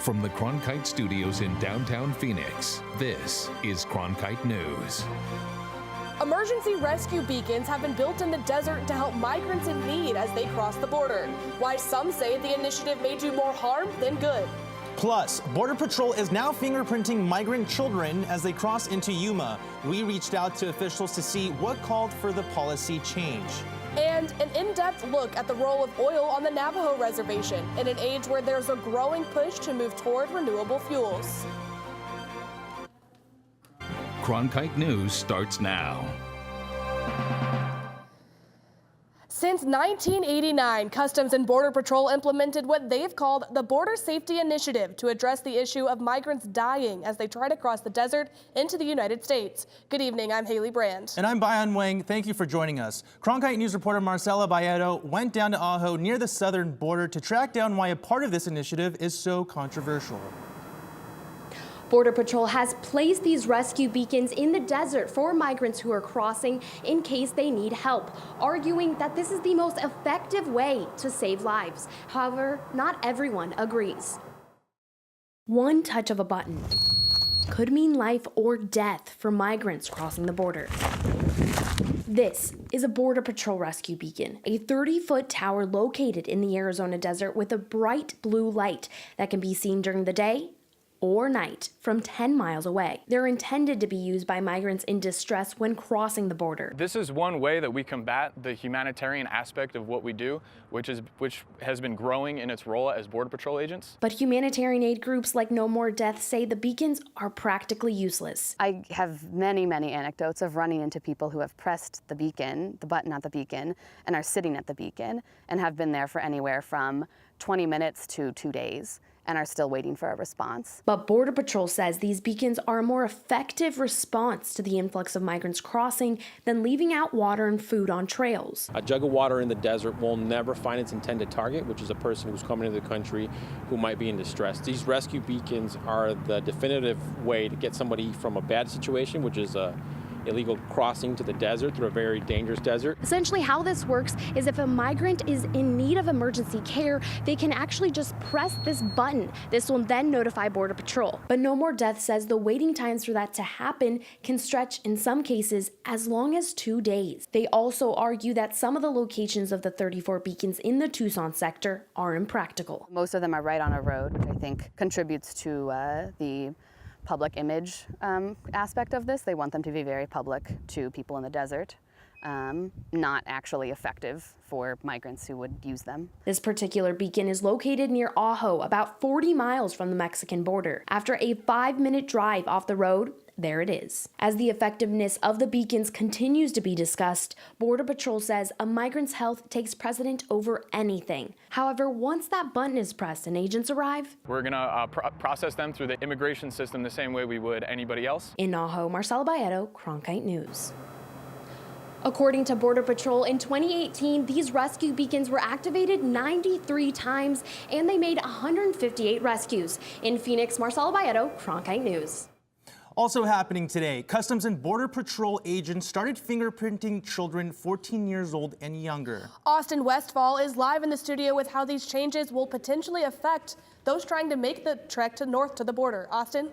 From the Cronkite studios in downtown Phoenix, this is Cronkite News. Emergency rescue beacons have been built in the desert to help migrants in need as they cross the border. Why some say the initiative may do more harm than good. Plus, Border Patrol is now fingerprinting migrant children as they cross into Yuma. We reached out to officials to see what called for the policy change. And an in-depth look at the role of oil on the Navajo Reservation in an age where there's a growing push to move toward renewable fuels. Cronkite News starts now. Since 1989, Customs and Border Patrol implemented what they've called the Border Safety Initiative to address the issue of migrants dying as they try to cross the desert into the United States. Good evening, I'm Haley Brand. And I'm Bayan Wang. Thank you for joining us. Cronkite News reporter Marcela Bayedo went down to Ajo near the southern border to track down why a part of this initiative is so controversial. Border Patrol has placed these rescue beacons in the desert for migrants who are crossing in case they need help, arguing that this is the most effective way to save lives. However, not everyone agrees. One touch of a button could mean life or death for migrants crossing the border. This is a Border Patrol rescue beacon, a 30-foot tower located in the Arizona desert with a bright blue light that can be seen during the day or night from 10 miles away. They're intended to be used by migrants in distress when crossing the border. This is one way that we combat the humanitarian aspect of what we do, which has been growing in its role as Border Patrol agents. But humanitarian aid groups like No More Death say the beacons are practically useless. I have many anecdotes of running into people who have pressed the beacon, the button at the beacon, and are sitting at the beacon and have been there for anywhere from 20 minutes to 2 days. And are still waiting for a response. But Border Patrol says these beacons are a more effective response to the influx of migrants crossing than leaving out water and food on trails. A jug of water in the desert will never find its intended target, which is a person who's coming into the country who might be in distress. These rescue beacons are the definitive way to get somebody from a bad situation, which is a illegal crossing to the desert through a very dangerous desert. Essentially how this works is if a migrant is in need of emergency care, they can actually just press this button. This will then notify Border Patrol. But No More Death says the waiting times for that to happen can stretch in some cases as long as 2 days. They also argue that some of the locations of the 34 beacons in the Tucson sector are impractical. Most of them are right on a road, which I think contributes to the public image aspect of this. They want them to be very public to people in the desert, not actually effective for migrants who would use them. This particular beacon is located near Ajo, about 40 miles from the Mexican border. After a 5-minute drive off the road, there it is. As the effectiveness of the beacons continues to be discussed, Border Patrol says a migrant's health takes precedent over anything. However, once that button is pressed and agents arrive, We're gonna process them through the immigration system the same way we would anybody else. in Ajo, Marcela Bayedo, Cronkite News. According to Border Patrol, in 2018, these rescue beacons were activated 93 times and they made 158 rescues. In Phoenix, Marcela Bayedo, Cronkite News. Also happening today, Customs and Border Patrol agents started fingerprinting children 14 years old and younger. Austin Westfall is live in the studio with how these changes will potentially affect those trying to make the trek to north to the border. Austin?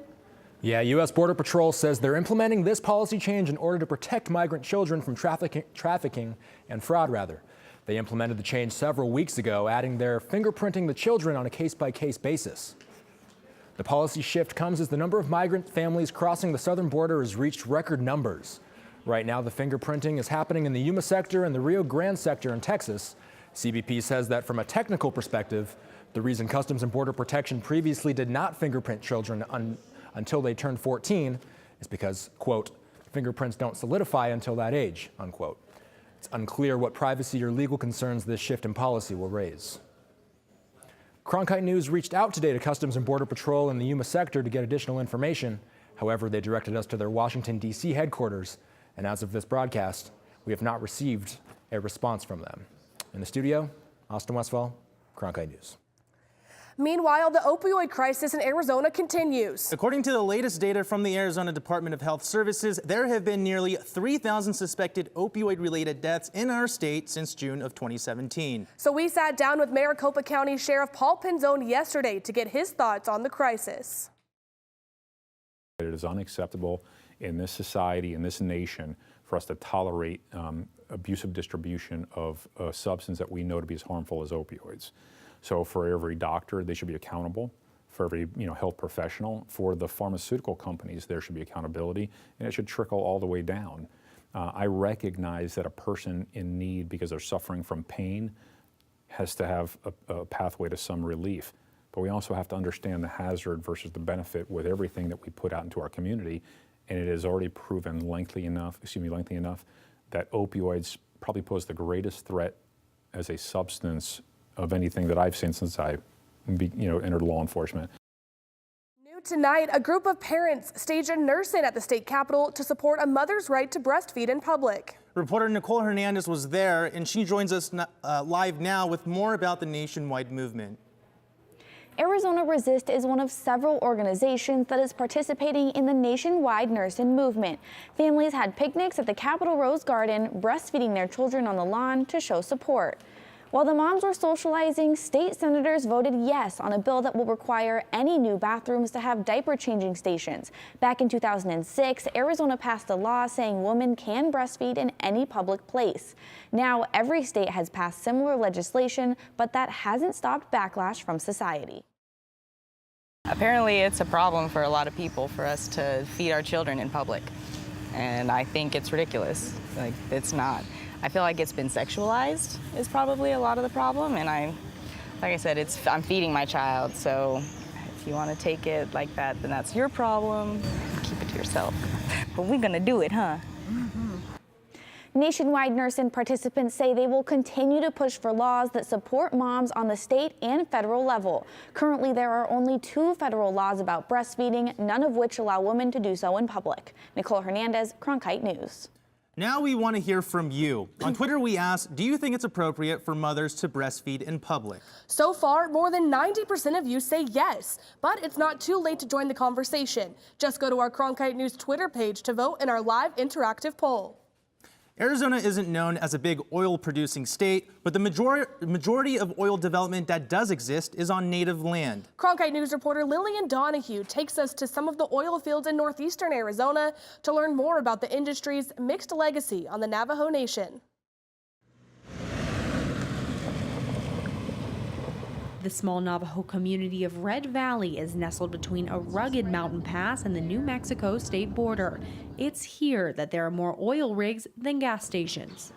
Yeah, U.S. Border Patrol says they're implementing this policy change in order to protect migrant children from trafficking and fraud, rather. They implemented the change several weeks ago, adding their fingerprinting the children on a case-by-case basis. The policy shift comes as the number of migrant families crossing the southern border has reached record numbers. Right now, the fingerprinting is happening in the Yuma sector and the Rio Grande sector in Texas. CBP says that from a technical perspective, the reason Customs and Border Protection previously did not fingerprint children until they turned 14 is because, quote, fingerprints don't solidify until that age, unquote. It's unclear what privacy or legal concerns this shift in policy will raise. Cronkite News reached out today to Customs and Border Patrol in the Yuma sector to get additional information. However, they directed us to their Washington, D.C. headquarters, and as of this broadcast, we have not received a response from them. In the studio, Austin Westfall, Cronkite News. Meanwhile, the opioid crisis in Arizona continues. According to the latest data from the Arizona Department of Health Services, there have been nearly 3,000 suspected opioid-related deaths in our state since June of 2017. So we sat down with Maricopa County Sheriff Paul Pinzone yesterday to get his thoughts on the crisis. It is unacceptable in this society, in this nation, for us to tolerate abusive distribution of a substance that we know to be as harmful as opioids. So for every doctor, they should be accountable. For every health professional, for the pharmaceutical companies, there should be accountability, and it should trickle all the way down. I recognize that a person in need, because they're suffering from pain, has to have a pathway to some relief. But we also have to understand the hazard versus the benefit with everything that we put out into our community. And it is already proven lengthy enough that opioids probably pose the greatest threat as a substance of anything that I've seen since I entered law enforcement. New tonight, a group of parents staged a nurse-in at the state capitol to support a mother's right to breastfeed in public. Reporter Nicole Hernandez was there, and she joins us live now with more about the nationwide movement. Arizona Resist is one of several organizations that is participating in the nationwide nurse-in movement. Families had picnics at the Capitol Rose Garden, breastfeeding their children on the lawn to show support. While the moms were socializing, state senators voted yes on a bill that will require any new bathrooms to have diaper changing stations. Back in 2006, Arizona passed a law saying women can breastfeed in any public place. Now, every state has passed similar legislation, but that hasn't stopped backlash from society. Apparently, it's a problem for a lot of people for us to feed our children in public. And I think it's ridiculous. Like, it's not. I feel like it's been sexualized is probably a lot of the problem, and like I said, I'm feeding my child, so if you want to take it like that, then that's your problem. Keep it to yourself. But we're gonna do it, huh? Nationwide nurse-in participants say they will continue to push for laws that support moms on the state and federal level. Currently, there are only 2 federal laws about breastfeeding, none of which allow women to do so in public. Nicole Hernandez, Cronkite News. Now we want to hear from you. On Twitter, we asked, do you think it's appropriate for mothers to breastfeed in public? So far, more than 90% of you say yes, but it's not too late to join the conversation. Just go to our Cronkite News Twitter page to vote in our live interactive poll. Arizona isn't known as a big oil-producing state, but the majority of oil development that does exist is on native land. Cronkite News reporter Lillian Donahue takes us to some of the oil fields in northeastern Arizona to learn more about the industry's mixed legacy on the Navajo Nation. The small Navajo community of Red Valley is nestled between a rugged mountain pass and the New Mexico state border. It's here that there are more oil rigs than gas stations.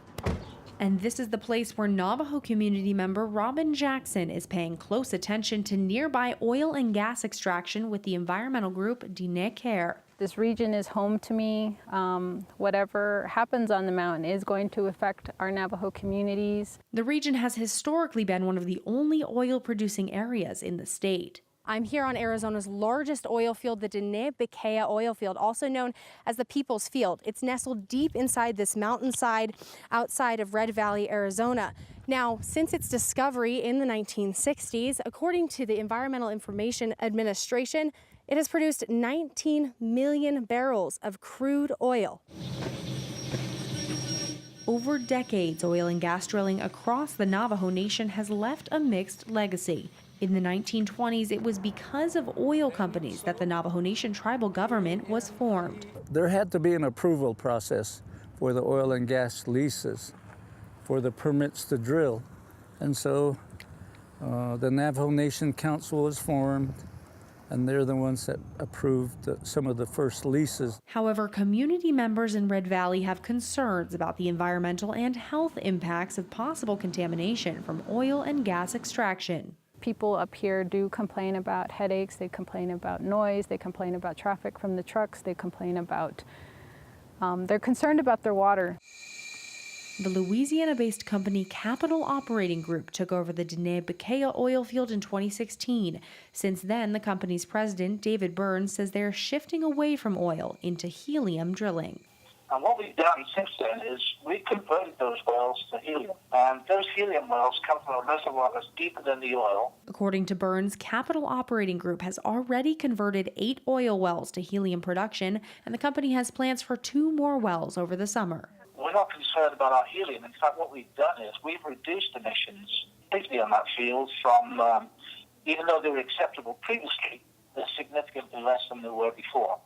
And this is the place where Navajo community member Robin Jackson is paying close attention to nearby oil and gas extraction with the environmental group Diné Care. This region is home to me. Whatever happens on the mountain is going to affect our Navajo communities. The region has historically been one of the only oil-producing areas in the state. I'm here on Arizona's largest oil field, the Diné oil field, also known as the People's Field. It's nestled deep inside this mountainside outside of Red Valley, Arizona. Now, since its discovery in the 1960s, according to the Environmental Information Administration, it has produced 19 million barrels of crude oil. Over decades, oil and gas drilling across the Navajo Nation has left a mixed legacy. In the 1920s, it was because of oil companies that the Navajo Nation tribal government was formed. There had to be an approval process for the oil and gas leases, for the permits to drill. And so the Navajo Nation Council was formed, and they're the ones that approved some of the first leases. However, community members in Red Valley have concerns about the environmental and health impacts of possible contamination from oil and gas extraction. People up here do complain about headaches, they complain about noise, they complain about traffic from the trucks, they complain about, they're concerned about their water. The Louisiana-based company Capital Operating Group took over the Diné oil field in 2016. Since then, the company's president, David Burns, says they're shifting away from oil into helium drilling. And what we've done since then is we've converted those wells to helium. And those helium wells come from a reservoir that's deeper than the oil. According to Burns, Capital Operating Group has already converted 8 oil wells to helium production, and the company has plans for 2 more wells over the summer. We're not concerned about our helium. In fact, what we've done is we've reduced emissions completely on that field from, even though they were acceptable previously, they're significantly less than they were before.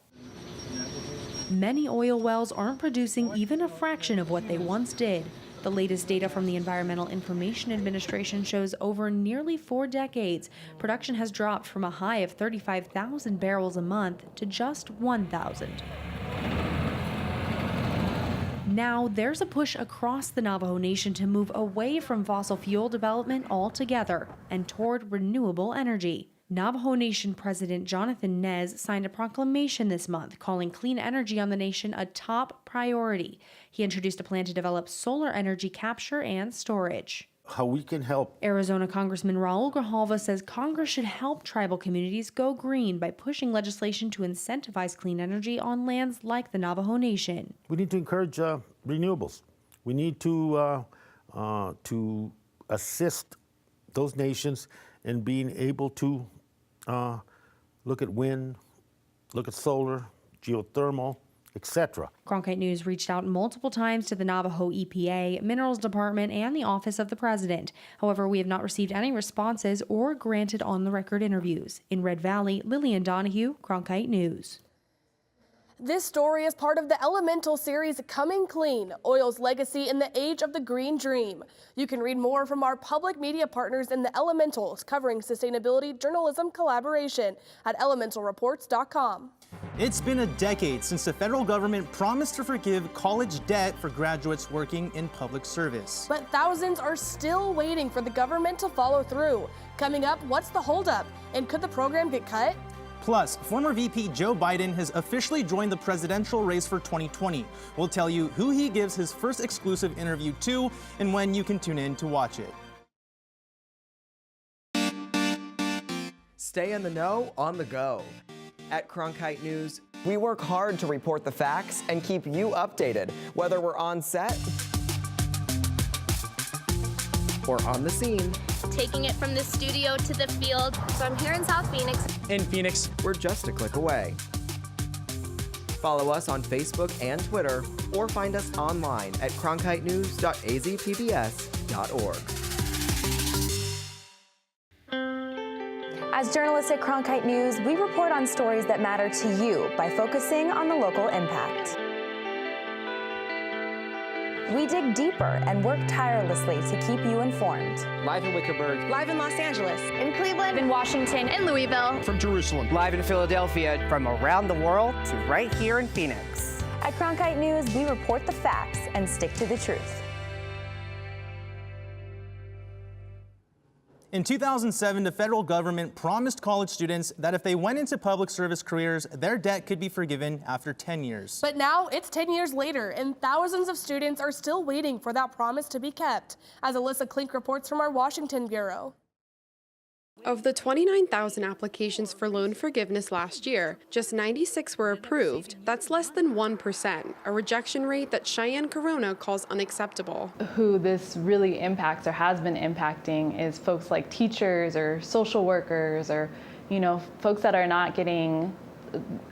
Many oil wells aren't producing even a fraction of what they once did. The latest data from the Environmental Information Administration shows over nearly 4 decades, production has dropped from a high of 35,000 barrels a month to just 1,000. Now, there's a push across the Navajo Nation to move away from fossil fuel development altogether and toward renewable energy. Navajo Nation President Jonathan Nez signed a proclamation this month calling clean energy on the nation a top priority. He introduced a plan to develop solar energy capture and storage. How we can help. Arizona Congressman Raul Grijalva says Congress should help tribal communities go green by pushing legislation to incentivize clean energy on lands like the Navajo Nation. We need to encourage renewables. We need to assist those nations in being able to look at wind, look at solar, geothermal, etc. Cronkite News reached out multiple times to the Navajo EPA, Minerals Department, and the Office of the President. However, we have not received any responses or granted on-the-record interviews. In Red Valley, Lillian Donahue, Cronkite News. This story is part of the Elemental series Coming Clean, Oil's Legacy in the Age of the Green Dream. You can read more from our public media partners in the Elementals covering sustainability journalism collaboration at elementalreports.com. It's been a decade since the federal government promised to forgive college debt for graduates working in public service. But thousands are still waiting for the government to follow through. Coming up, what's the holdup? And could the program get cut? Plus, former VP Joe Biden has officially joined the presidential race for 2020. We'll tell you who he gives his first exclusive interview to and when you can tune in to watch it. Stay in the know on the go. At Cronkite News, we work hard to report the facts and keep you updated, whether we're on set or on the scene. Taking it from the studio to the field. So I'm here in South Phoenix. In Phoenix, we're just a click away. Follow us on Facebook and Twitter, or find us online at cronkitenews.azpbs.org. As journalists at Cronkite News, we report on stories that matter to you by focusing on the local impact. We dig deeper and work tirelessly to keep you informed. Live in Wickerburg. Live in Los Angeles. In Cleveland. In Washington. In Louisville. From Jerusalem. Live in Philadelphia. From around the world to right here in Phoenix. At Cronkite News, we report the facts and stick to the truth. In 2007, the federal government promised college students that if they went into public service careers, their debt could be forgiven after 10 years. But now it's 10 years later, and thousands of students are still waiting for that promise to be kept. As Alyssa Klink reports from our Washington bureau. Of the 29,000 applications for loan forgiveness last year, just 96 were approved. That's less than 1%, a rejection rate that Cheyenne Corona calls unacceptable. Who this really impacts or has been impacting is folks like teachers or social workers or, folks that are not getting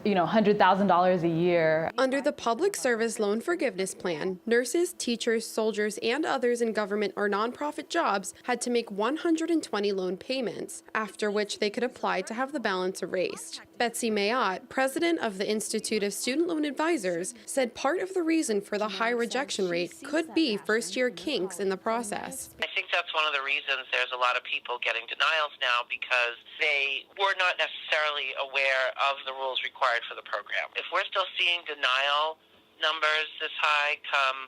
$100,000 a year. Under the Public Service Loan Forgiveness Plan, nurses, teachers, soldiers, and others in government or nonprofit jobs had to make 120 loan payments, after which they could apply to have the balance erased. Betsy Mayotte, president of the Institute of Student Loan Advisors, said part of the reason for the high rejection rate could be first-year kinks in the process. I think that's one of the reasons there's a lot of people getting denials now, because they were not necessarily aware of the rules required for the program. If we're still seeing denial numbers this high come,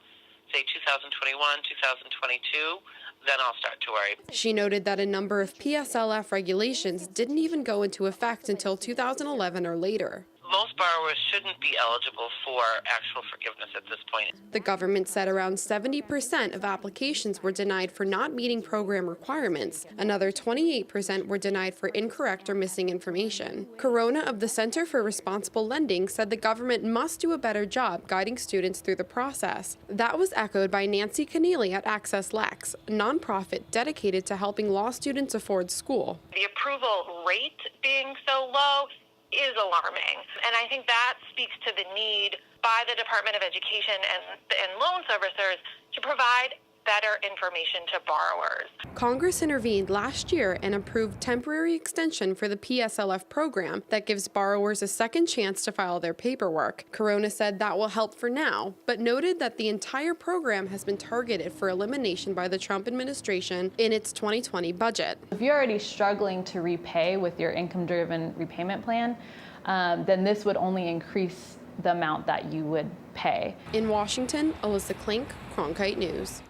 say, 2021, 2022, then I'll start to worry. She noted that a number of PSLF regulations didn't even go into effect until 2011 or later. most borrowers shouldn't be eligible for actual forgiveness at this point. The government said around 70% of applications were denied for not meeting program requirements. Another 28% were denied for incorrect or missing information. Corona of the Center for Responsible Lending said the government must do a better job guiding students through the process. That was echoed by Nancy Keneally at Access Lex, a nonprofit dedicated to helping law students afford school. The approval rate being so low is alarming, and I think that speaks to the need by the Department of Education and loan servicers to provide better information to borrowers. Congress intervened last year and approved temporary extension for the PSLF program that gives borrowers a second chance to file their paperwork. Corona said that will help for now, but noted that the entire program has been targeted for elimination by the Trump administration in its 2020 budget. If you're already struggling to repay with your income-driven repayment plan, then this would only increase the amount that you would pay. In Washington, Alyssa Klink, Cronkite News.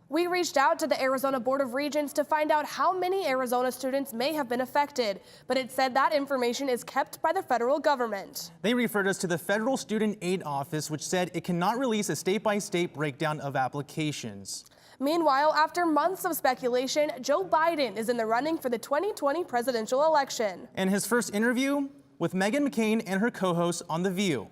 We reached out to the Arizona Board of Regents to find out how many Arizona students may have been affected, but it said that information is kept by the federal government. They referred us to the Federal Student Aid Office, which said it cannot release a state-by-state breakdown of applications. Meanwhile, after months of speculation, Joe Biden is in the running for the 2020 presidential election. And his first interview with Meghan McCain and her co-host on The View.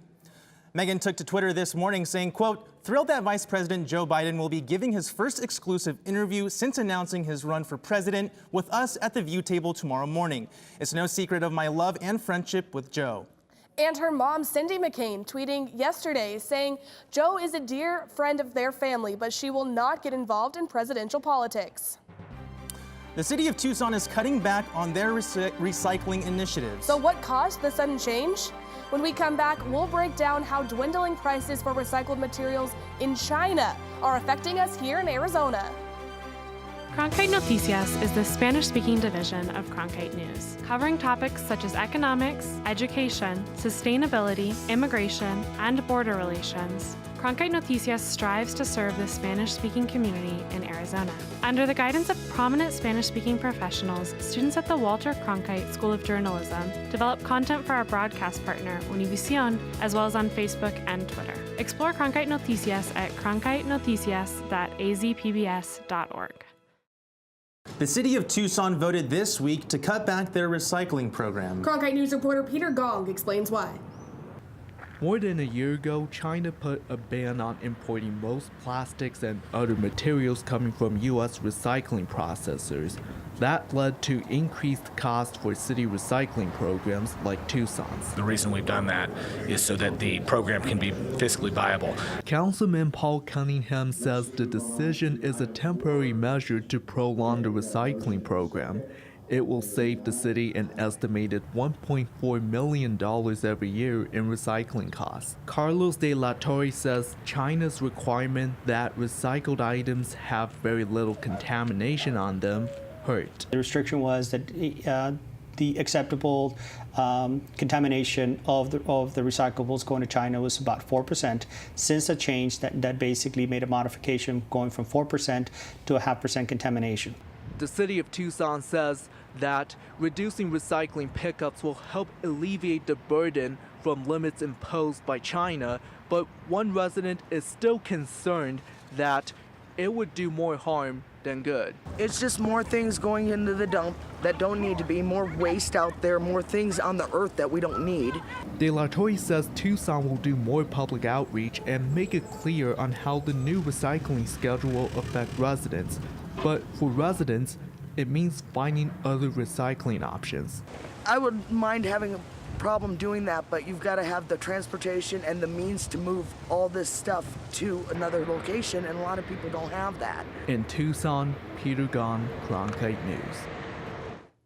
Meghan took to Twitter this morning saying, quote, "Thrilled that Vice President Joe Biden will be giving his first exclusive interview since announcing his run for president with us at the View table tomorrow morning. It's no secret of my love and friendship with Joe." And her mom, Cindy McCain, tweeting yesterday saying, "Joe is a dear friend of their family, but she will not get involved in presidential politics." The city of Tucson is cutting back on their recycling initiatives. So what caused the sudden change? When we come back, we'll break down how dwindling prices for recycled materials in China are affecting us here in Arizona. Cronkite Noticias is the Spanish-speaking division of Cronkite News, covering topics such as economics, education, sustainability, immigration, and border relations. Cronkite Noticias strives to serve the Spanish-speaking community in Arizona. Under the guidance of prominent Spanish-speaking professionals, students at the Walter Cronkite School of Journalism develop content for our broadcast partner, Univision, as well as on Facebook and Twitter. Explore Cronkite Noticias at cronkitenoticias.azpbs.org. The city of Tucson voted this week to cut back their recycling program. Cronkite News reporter Peter Gong explains why. More than a year ago, China put a ban on importing most plastics and other materials coming from U.S. recycling processors. That led to increased costs for city recycling programs like Tucson's. The reason we've done that is so that the program can be fiscally viable. Councilman Paul Cunningham says the decision is a temporary measure to prolong the recycling program. It will save the city an estimated $1.4 million every year in recycling costs. Carlos de la Torre says China's requirement that recycled items have very little contamination on them hurt. The restriction was that the acceptable contamination of the recyclables going to China was about 4%. Since the change, that basically made a modification going from 4% to a 0.5% contamination. The city of Tucson says that reducing recycling pickups will help alleviate the burden from limits imposed by China, but one resident is still concerned that it would do more harm than good. It's just more things going into the dump that don't need to be, more waste out there, more things on the earth that we don't need. De La Torre says Tucson will do more public outreach and make it clear on how the new recycling schedule will affect residents. But for residents, it means finding other recycling options. I wouldn't mind having a problem doing that, but you've got to have the transportation and the means to move all this stuff to another location, and a lot of people don't have that. In Tucson, Peter Gahn, Cronkite News.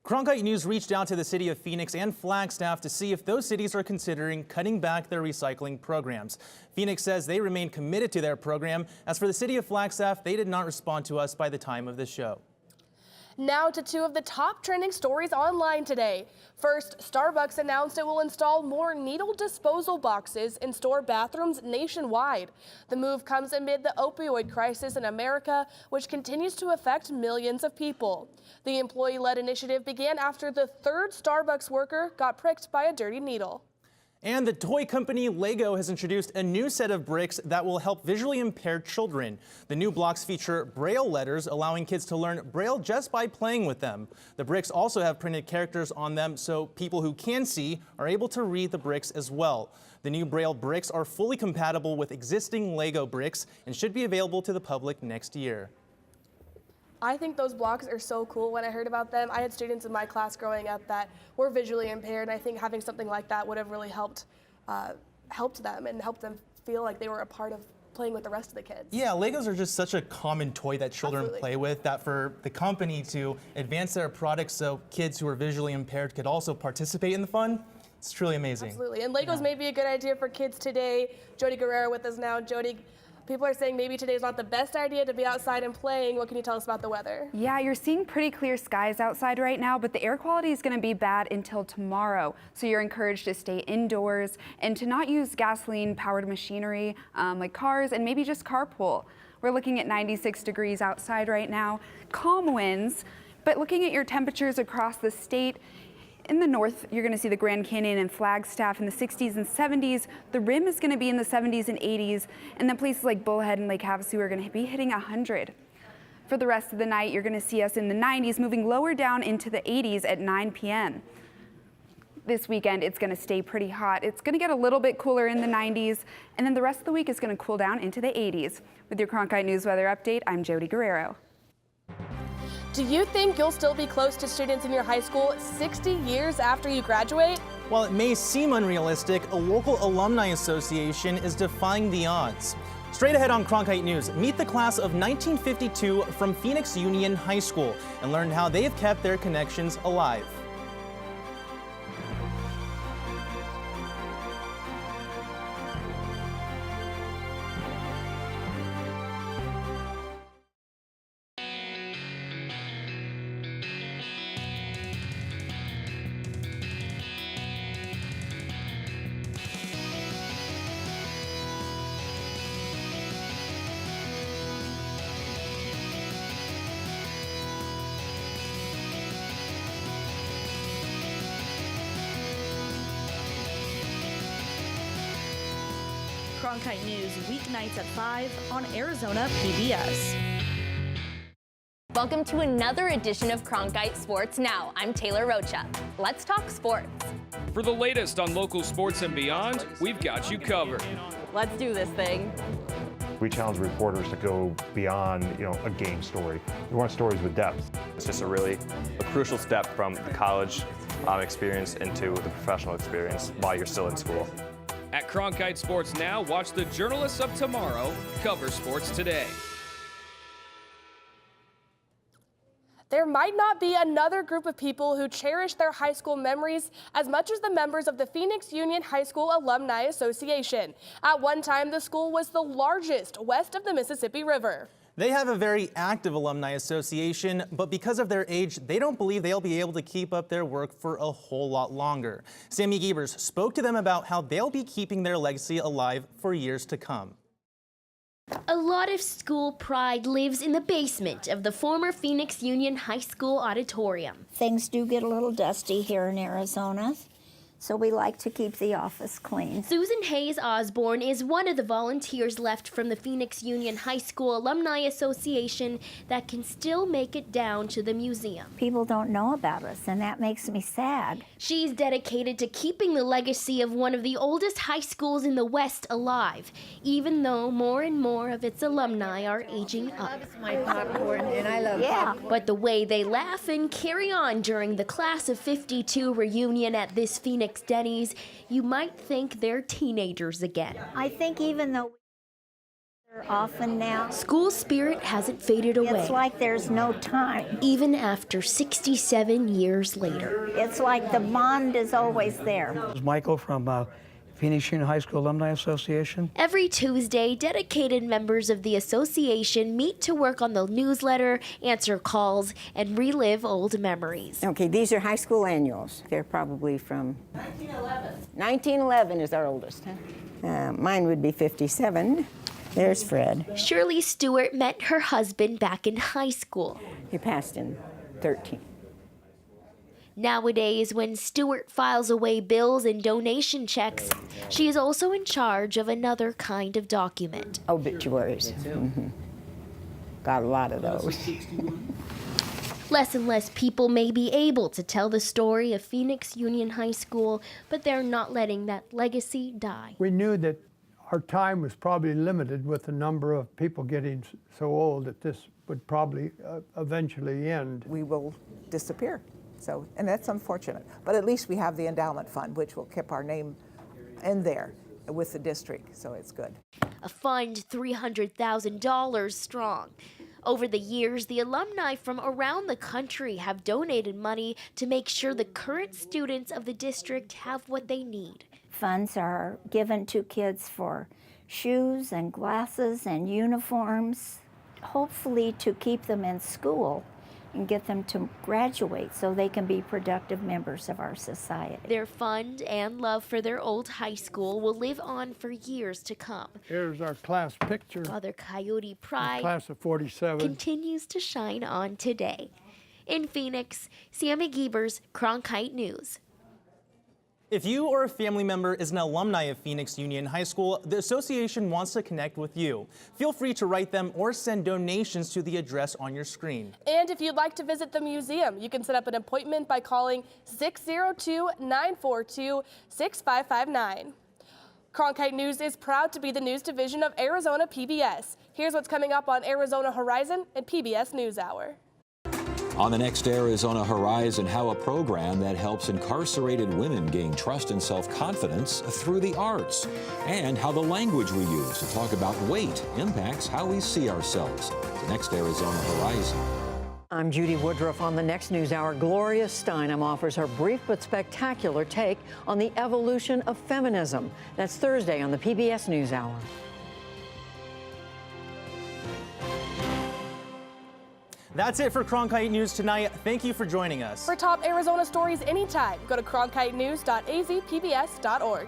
Cronkite News reached out to the city of Phoenix and Flagstaff to see if those cities are considering cutting back their recycling programs. Phoenix says they remain committed to their program. As for the city of Flagstaff, they did not respond to us by the time of the show. Now to two of the top trending stories online today. First, Starbucks announced it will install more needle disposal boxes in store bathrooms nationwide. The move comes amid the opioid crisis in America, which continues to affect millions of people. The employee-led initiative began after the third Starbucks worker got pricked by a dirty needle. And the toy company Lego has introduced a new set of bricks that will help visually impaired children. The new blocks feature Braille letters, allowing kids to learn Braille just by playing with them. The bricks also have printed characters on them, so people who can see are able to read the bricks as well. The new Braille bricks are fully compatible with existing Lego bricks and should be available to the public next year. I think those blocks are so cool. When I heard about them, I had students in my class growing up that were visually impaired, and I think having something like that would have really helped them and helped them feel like they were a part of playing with the rest of the kids. Yeah, Legos are just such a common toy that children play with, that for the company to advance their products so kids who are visually impaired could also participate in the fun, it's truly amazing. Absolutely, and Legos may be a good idea for kids today. Jody Guerrero with us now. Jody, people are saying maybe today's not the best idea to be outside and playing. What can you tell us about the weather? Yeah, you're seeing pretty clear skies outside right now, but the air quality is going to be bad until tomorrow. So you're encouraged to stay indoors and to not use gasoline-powered machinery like cars, and maybe just carpool. We're looking at 96 degrees outside right now, calm winds, but looking at your temperatures across the state, in the north, you're going to see the Grand Canyon and Flagstaff in the 60s and 70s. The Rim is going to be in the 70s and 80s. And then places like Bullhead and Lake Havasu are going to be hitting 100. For the rest of the night, you're going to see us in the 90s, moving lower down into the 80s at 9 p.m. This weekend, it's going to stay pretty hot. It's going to get a little bit cooler in the 90s. And then the rest of the week is going to cool down into the 80s. With your Cronkite News Weather Update, I'm Jody Guerrero. Do you think you'll still be close to students in your high school 60 years after you graduate? While it may seem unrealistic, a local alumni association is defying the odds. Straight ahead on Cronkite News, meet the class of 1952 from Phoenix Union High School and learn how they have kept their connections alive. Cronkite News, weeknights at 5 on Arizona PBS. Welcome to another edition of Cronkite Sports Now. I'm Taylor Rocha. Let's talk sports. For the latest on local sports and beyond, we've got you covered. Let's do this thing. We challenge reporters to go beyond, a game story. We want stories with depth. It's just a crucial step from the college experience into the professional experience while you're still in school. At Cronkite Sports Now, watch the journalists of tomorrow cover sports today. There might not be another group of people who cherish their high school memories as much as the members of the Phoenix Union High School Alumni Association. At one time, the school was the largest west of the Mississippi River. They have a very active alumni association, but because of their age, they don't believe they'll be able to keep up their work for a whole lot longer. Sammy Giebers spoke to them about how they'll be keeping their legacy alive for years to come. A lot of school pride lives in the basement of the former Phoenix Union High School auditorium. Things do get a little dusty here in Arizona, so we like to keep the office clean. Susan Hayes Osborne is one of the volunteers left from the Phoenix Union High School Alumni Association that can still make it down to the museum. People don't know about us, and that makes me sad. She's dedicated to keeping the legacy of one of the oldest high schools in the West alive, even though more and more of its alumni are aging up. I love my popcorn, and I love popcorn. But the way they laugh and carry on during the Class of 52 reunion at this Phoenix Denny's, you might think they're teenagers again. I think even though they're often now, school spirit hasn't faded away. It's like there's no time. Even after 67 years later. It's like the bond is always there. This is Michael from Phoenix Union High School Alumni Association. Every Tuesday, dedicated members of the association meet to work on the newsletter, answer calls, and relive old memories. Okay, these are high school annuals. They're probably from 1911. 1911 is our oldest. Mine would be 57. There's Fred. Shirley Stewart met her husband back in high school. He passed in 13. Nowadays, when Stewart files away bills and donation checks, she is also in charge of another kind of document. Obituaries. Got a lot of those. Less and less people may be able to tell the story of Phoenix Union High School, but they're not letting that legacy die. We knew that our time was probably limited with the number of people getting so old that this would probably eventually end. We will disappear. So, and that's unfortunate. But at least we have the endowment fund, which will keep our name in there with the district, so it's good. A fund $300,000 strong. Over the years, the alumni from around the country have donated money to make sure the current students of the district have what they need. Funds are given to kids for shoes and glasses and uniforms, hopefully to keep them in school and get them to graduate so they can be productive members of our society. Their fund and love for their old high school will live on for years to come. Here's our class picture. Father Coyote pride Class of 47 continues to shine on today. In Phoenix, Sammy Giebers, Cronkite News. If you or a family member is an alumni of Phoenix Union High School, the association wants to connect with you. Feel free to write them or send donations to the address on your screen. And if you'd like to visit the museum, you can set up an appointment by calling 602-942-6559. Cronkite News is proud to be the news division of Arizona PBS. Here's what's coming up on Arizona Horizon and PBS NewsHour. On the next Arizona Horizon, how a program that helps incarcerated women gain trust and self-confidence through the arts, and how the language we use to talk about weight impacts how we see ourselves. The next Arizona Horizon. I'm Judy Woodruff. On the next NewsHour, Gloria Steinem offers her brief but spectacular take on the evolution of feminism. That's Thursday on the PBS NewsHour. That's it for Cronkite News tonight. Thank you for joining us. For top Arizona stories anytime, go to cronkitenews.azpbs.org.